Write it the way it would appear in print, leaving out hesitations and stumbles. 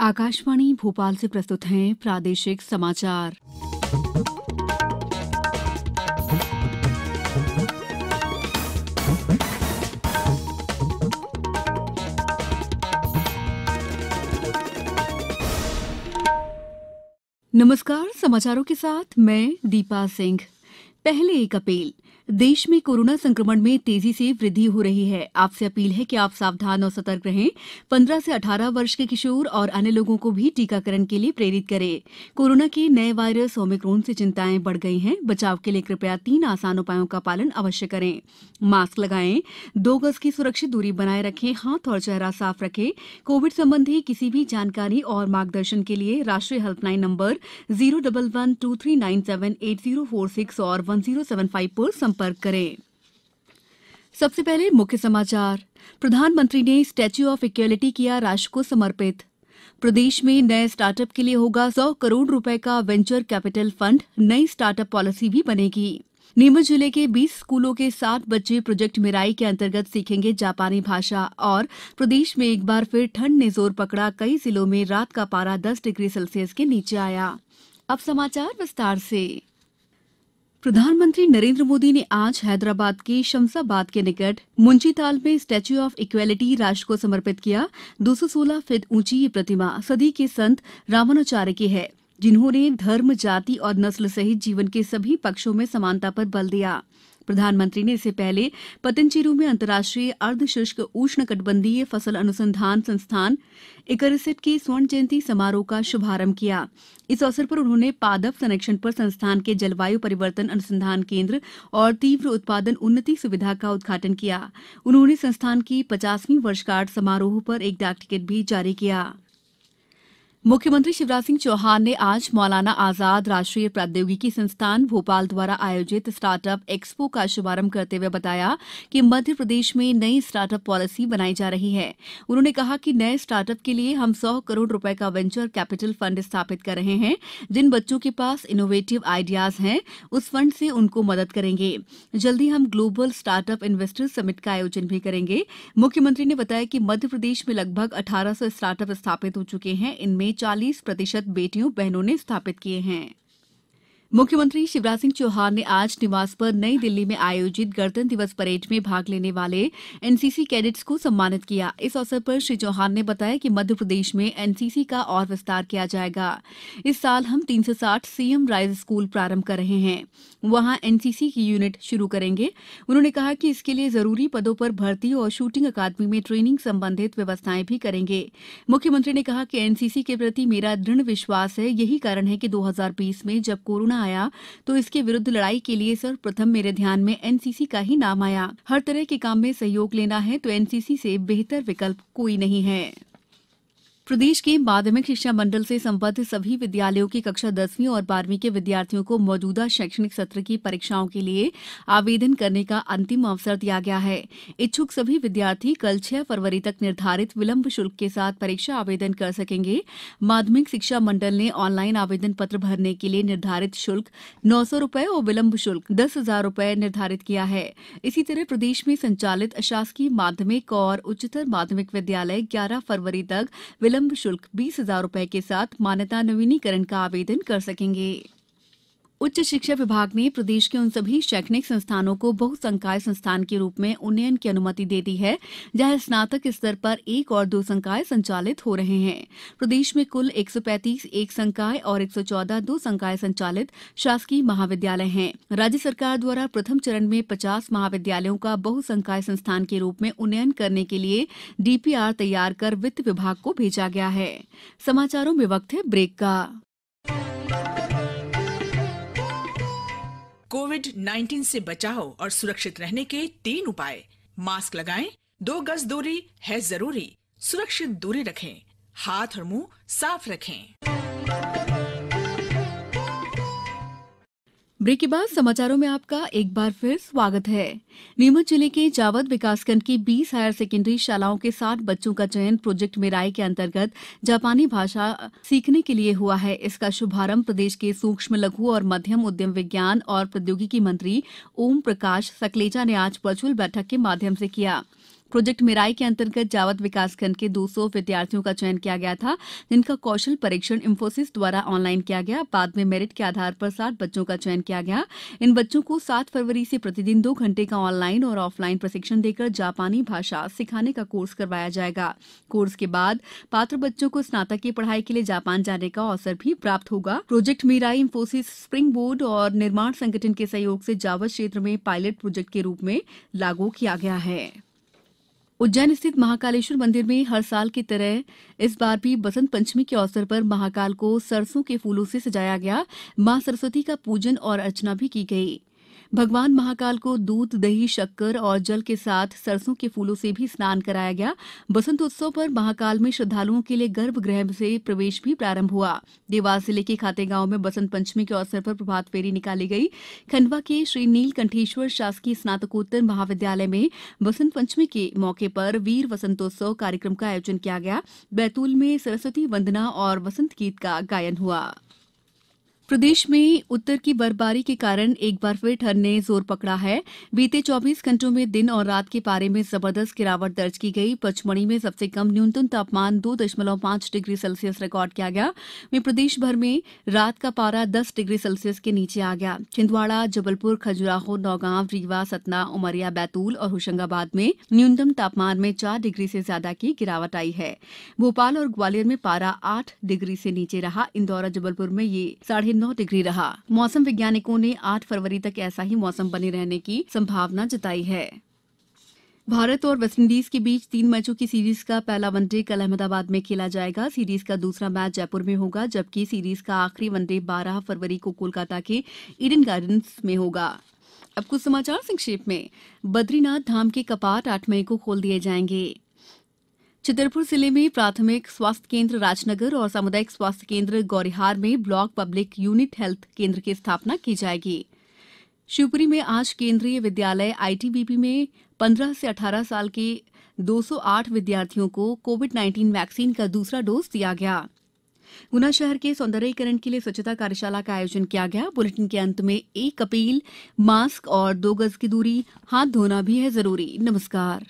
आकाशवाणी भोपाल से प्रस्तुत हैं प्रादेशिक समाचार। नमस्कार, समाचारों के साथ मैं दीपा सिंह। पहले एक अपील। देश में कोरोना संक्रमण में तेजी से वृद्धि हो रही है। आपसे अपील है कि आप सावधान और सतर्क रहें। 15 से 18 वर्ष के किशोर और अन्य लोगों को भी टीकाकरण के लिए प्रेरित करें। कोरोना के नए वायरस ओमिक्रॉन से चिंताएं बढ़ गई हैं। बचाव के लिए कृपया 3 आसान उपायों का पालन अवश्य करें। मास्क लगाएं, 2 गज की सुरक्षित दूरी बनाए रखें, हाथ और चेहरा साफ रखें। कोविड संबंधी किसी भी जानकारी और मार्गदर्शन के लिए राष्ट्रीय हेल्पलाइन नंबर 01123978046 और 1075 पर संपर्क करें। सबसे पहले मुख्य समाचार। प्रधानमंत्री ने स्टैच्यू ऑफ इक्वलिटी किया राष्ट्र को समर्पित। प्रदेश में नए स्टार्टअप के लिए होगा 100 करोड़ रुपए का वेंचर कैपिटल फंड। नई स्टार्टअप पॉलिसी भी बनेगी। नीमच जिले के 20 स्कूलों के 60 बच्चे प्रोजेक्ट मिराई के अंतर्गत सीखेंगे जापानी भाषा। और प्रदेश में एक बार फिर ठंड ने जोर पकड़ा। कई जिलों में रात का पारा 10 डिग्री सेल्सियस के नीचे आया। अब समाचार विस्तार से। प्रधानमंत्री नरेंद्र मोदी ने आज हैदराबाद के शमशाबाद के निकट मुंशीताल में स्टैच्यू ऑफ इक्वलिटी राष्ट्र को समर्पित किया। 216 फीट ऊंची ये प्रतिमा सदी के संत रामानुचार्य की है, जिन्होंने धर्म, जाति और नस्ल सहित जीवन के सभी पक्षों में समानता पर बल दिया। प्रधानमंत्री ने इससे पहले पतंचेरू में अंतर्राष्ट्रीय अर्धशुष्क उष्णकटिबंधीय फसल अनुसंधान संस्थान इकरिसेट के स्वर्ण जयंती समारोह का शुभारंभ किया। इस अवसर पर उन्होंने पादप संरक्षण पर संस्थान के जलवायु परिवर्तन अनुसंधान केंद्र और तीव्र उत्पादन उन्नति सुविधा का उद्घाटन किया। उन्होंने संस्थान की 50वीं वर्षगांठ समारोह पर एक डाक टिकट भी जारी किया। मुख्यमंत्री शिवराज सिंह चौहान ने आज मौलाना आजाद राष्ट्रीय प्रौद्योगिकी संस्थान भोपाल द्वारा आयोजित स्टार्टअप एक्सपो का शुभारंभ करते हुए बताया कि मध्य प्रदेश में नई स्टार्टअप पॉलिसी बनाई जा रही है। उन्होंने कहा कि नए स्टार्टअप के लिए हम 100 करोड़ रुपए का वेंचर कैपिटल फंड स्थापित कर रहे हैं। जिन बच्चों के पास इनोवेटिव आइडियाज हैं, उस फंड से उनको मदद करेंगे। जल्दी हम ग्लोबल स्टार्टअप इन्वेस्टर्स समिट का आयोजन भी करेंगे। मुख्यमंत्री ने बताया कि मध्य प्रदेश में लगभग 1800 स्टार्टअप स्थापित हो चुके हैं। इनमें 40% बेटियों बहनों ने स्थापित किए हैं। मुख्यमंत्री शिवराज सिंह चौहान ने आज निवास पर नई दिल्ली में आयोजित गणतंत्र दिवस परेड में भाग लेने वाले एनसीसी कैडेट्स को सम्मानित किया। इस अवसर पर श्री चौहान ने बताया कि मध्य प्रदेश में एनसीसी का और विस्तार किया जाएगा। इस साल हम 360 सीएम राइज स्कूल प्रारंभ कर रहे हैं, वहां एनसीसी की यूनिट शुरू करेंगे। उन्होंने कहा कि इसके लिए जरूरी पदों पर भर्ती और शूटिंग अकादमी में ट्रेनिंग संबंधित व्यवस्थाएं भी करेंगे। मुख्यमंत्री ने कहा कि एनसीसी के प्रति मेरा दृढ़ विश्वास है। यही कारण है कि 2020 में जब कोरोना आया तो इसके विरुद्ध लड़ाई के लिए सर्वप्रथम मेरे ध्यान में एनसीसी का ही नाम आया। हर तरह के काम में सहयोग लेना है तो एनसीसी से बेहतर विकल्प कोई नहीं है। प्रदेश के माध्यमिक शिक्षा मंडल से संबद्ध सभी विद्यालयों की कक्षा 10वीं और 12वीं के विद्यार्थियों को मौजूदा शैक्षणिक सत्र की परीक्षाओं के लिए आवेदन करने का अंतिम अवसर दिया गया है। इच्छुक सभी विद्यार्थी कल 6 फरवरी तक निर्धारित विलंब शुल्क के साथ परीक्षा आवेदन कर सकेंगे। माध्यमिक शिक्षा मंडल ने ऑनलाइन आवेदन पत्र भरने के लिए निर्धारित शुल्क 900 रुपए और विलंब शुल्क 10,000 रुपए निर्धारित किया है। इसी तरह प्रदेश में संचालित अशासकीय माध्यमिक और उच्चतर माध्यमिक विद्यालय 11 फरवरी तक विलंब शुल्क 20,000 रुपए के साथ मान्यता नवीनीकरण का आवेदन कर सकेंगे। उच्च शिक्षा विभाग ने प्रदेश के उन सभी शैक्षणिक संस्थानों को बहुसंकाय संस्थान के रूप में उन्नयन की अनुमति दे दी है जहां स्नातक स्तर पर 1 और 2 संकाय संचालित हो रहे हैं। प्रदेश में कुल 135 एक संकाय और 114 2 संकाय संचालित शासकीय महाविद्यालय हैं। राज्य सरकार द्वारा प्रथम चरण में 50 महाविद्यालयों का बहुसंकाय संस्थान के रूप में उन्नयन करने के लिए डीपीआर तैयार कर वित्त विभाग को भेजा गया है। समाचारों में वक्त है ब्रेक का। कोविड-19 से बचाव और सुरक्षित रहने के 3 उपाय। मास्क लगाएं, 2 गज दूरी है जरूरी, सुरक्षित दूरी रखें, हाथ और मुंह साफ रखें। ब्रेक के बाद समाचारों में आपका एक बार फिर स्वागत है। नीमच जिले के जावद विकासखंड की 20 हायर सेकेंडरी शालाओं के 60 बच्चों का चयन प्रोजेक्ट मिराई के अंतर्गत जापानी भाषा सीखने के लिए हुआ है। इसका शुभारंभ प्रदेश के सूक्ष्म, लघु और मध्यम उद्यम विज्ञान और प्रौद्योगिकी मंत्री ओम प्रकाश सकलेचा ने आज वर्चुअल बैठक के माध्यम से किया। प्रोजेक्ट मिराई के अंतर्गत जावद विकासखंड के 200 विद्यार्थियों का चयन किया गया था, जिनका कौशल परीक्षण इंफोसिस द्वारा ऑनलाइन किया गया। बाद में मेरिट के आधार पर 60 बच्चों का चयन किया गया। इन बच्चों को 7 फरवरी से प्रतिदिन 2 घंटे का ऑनलाइन और ऑफलाइन प्रशिक्षण देकर जापानी भाषा सिखाने का कोर्स करवाया जाएगा। कोर्स के बाद पात्र बच्चों को स्नातक की पढ़ाई के लिए जापान जाने का अवसर भी प्राप्त होगा। Project Mirai Infosys, Springboard और निर्माण संगठन के सहयोग से जावद क्षेत्र में पायलट प्रोजेक्ट के रूप में लागू किया गया है। उज्जैन स्थित महाकालेश्वर मंदिर में हर साल की तरह इस बार भी बसंत पंचमी के अवसर पर महाकाल को सरसों के फूलों से सजाया गया। मां सरस्वती का पूजन और अर्चना भी की गई। भगवान महाकाल को दूध, दही, शक्कर और जल के साथ सरसों के फूलों से भी स्नान कराया गया। बसंत उत्सव पर महाकाल में श्रद्धालुओं के लिए गर्भगृह से प्रवेश भी प्रारंभ हुआ। देवास जिले के खातेगांव में बसंत पंचमी के अवसर पर प्रभात फेरी निकाली गई। खंडवा के श्री नीलकंठेश्वर शासकीय स्नातकोत्तर महाविद्यालय में बसंत पंचमी के मौके पर वीर वसंतोत्सव कार्यक्रम का आयोजन किया गया। बैतूल में सरस्वती वंदना और वसंत गीत का गायन हुआ। प्रदेश में उत्तर की बर्फबारी के कारण एक बार फिर ठंड ने जोर पकड़ा है। बीते 24 घंटों में दिन और रात के पारे में जबरदस्त गिरावट दर्ज की गई। पचमढ़ी में सबसे कम न्यूनतम तापमान 2.5 डिग्री सेल्सियस रिकॉर्ड किया गया। वहीं प्रदेश भर में रात का पारा 10 डिग्री सेल्सियस के नीचे आ गया। छिंदवाड़ा, जबलपुर, खजुराहो, नौगांव, रीवा, सतना, उमरिया, बैतूल और होशंगाबाद में न्यूनतम तापमान में 4 डिग्री से ज्यादा की गिरावट आई है। भोपाल और ग्वालियर में पारा 8 डिग्री से नीचे रहा। इंदौर और जबलपुर में ये 9.5 डिग्री रहा। मौसम वैज्ञानिकों ने 8 फरवरी तक ऐसा ही मौसम बने रहने की संभावना जताई है। भारत और वेस्टइंडीज के बीच 3 मैचों की सीरीज का पहला वनडे कल अहमदाबाद में खेला जाएगा। सीरीज का दूसरा मैच जयपुर में होगा, जबकि सीरीज का आखिरी वनडे 12 फरवरी को कोलकाता के ईडन गार्डन्स में होगा। अब कुछ समाचार संक्षेप में। बद्रीनाथ धाम के कपाट 8 मई को खोल दिए जाएंगे। छतरपुर जिले में प्राथमिक स्वास्थ्य केंद्र राजनगर और सामुदायिक स्वास्थ्य केंद्र गौरिहार में ब्लॉक पब्लिक यूनिट हेल्थ केंद्र की स्थापना की जाएगी। शिवपुरी में आज केंद्रीय विद्यालय आईटीबीपी में 15 से 18 साल के 208 विद्यार्थियों को कोविड-19 वैक्सीन का दूसरा डोज दिया गया। गुना शहर के सौंदर्यीकरण के लिए स्वच्छता कार्यशाला का आयोजन किया गया। बुलेटिन के अंत में एक अपील, मास्क और 2 गज की दूरी, हाथ धोना भी है जरूरी। नमस्कार।